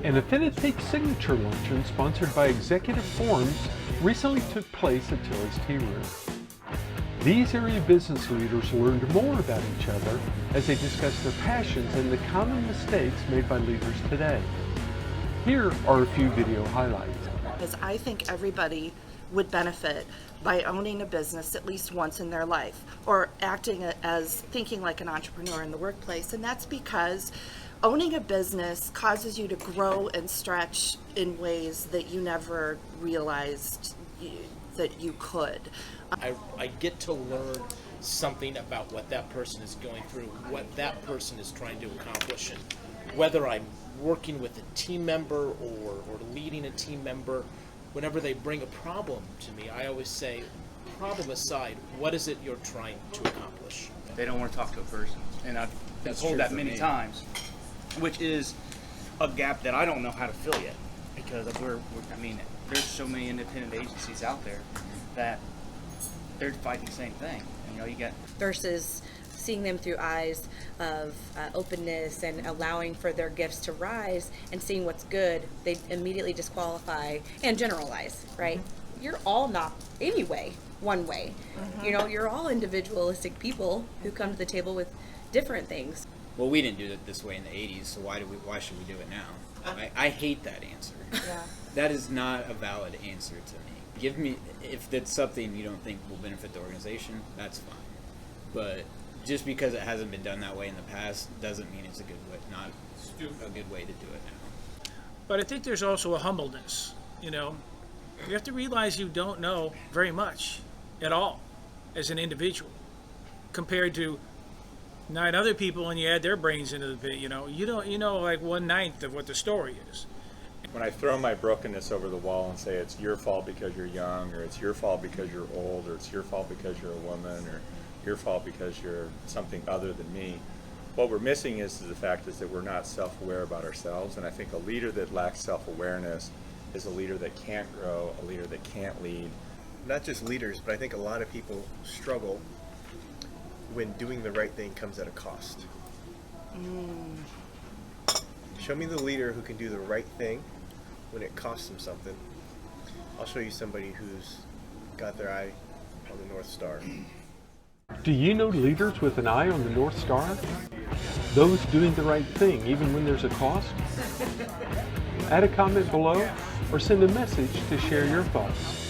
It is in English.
An Affinitates Signature luncheon sponsored by Executive Forums recently took place at Tilly's Tea Room. These area business leaders learned more about each other as they discussed their passions and the common mistakes made by leaders today. Here are a few video highlights. Because I think everybody would benefit by owning a business at least once in their life, or acting as thinking like an entrepreneur in the workplace. And that's because owning a business causes you to grow and stretch in ways that you never realized that you could. I get to learn something about what that person is going through, what that person is trying to accomplish, and whether I'm working with a team member or leading a team member. Whenever they bring a problem to me, I always say, problem aside, what is it you're trying to accomplish? They don't want to talk to a person, and I've been told that many times, which is a gap that I don't know how to fill yet, because there's so many independent agencies out there that they're fighting the same thing. And, you get versus seeing them through eyes of openness and allowing for their gifts to rise and seeing what's good, they immediately disqualify and generalize, right? Mm-hmm. You're all not anyway one way. Mm-hmm. You're all individualistic people who come to the table with different things. Well, we didn't do it this way in the 80s, so why should we do it now? I hate that answer. Yeah. That is not a valid answer to me. If that's something you don't think will benefit the organization, that's fine. But just because it hasn't been done that way in the past doesn't mean it's a good way, not a good way to do it now. But I think there's also a humbleness, You have to realize you don't know very much at all as an individual compared to 9 other people, and you add their brains into the bit, you don't like 1/9 of what the story is. When I throw my brokenness over the wall and say it's your fault because you're young, or it's your fault because you're old, or it's your fault because you're a woman, or your fault because you're something other than me, what we're missing is the fact is that we're not self-aware about ourselves. And I think a leader that lacks self-awareness is a leader that can't grow, a leader that can't lead. Not just leaders, but I think a lot of people struggle when doing the right thing comes at a cost. Show me the leader who can do the right thing when it costs them something. I'll show you somebody who's got their eye on the North Star. Do you know leaders with an eye on the North Star? Those doing the right thing even when there's a cost? Add a comment below or send a message to share your thoughts.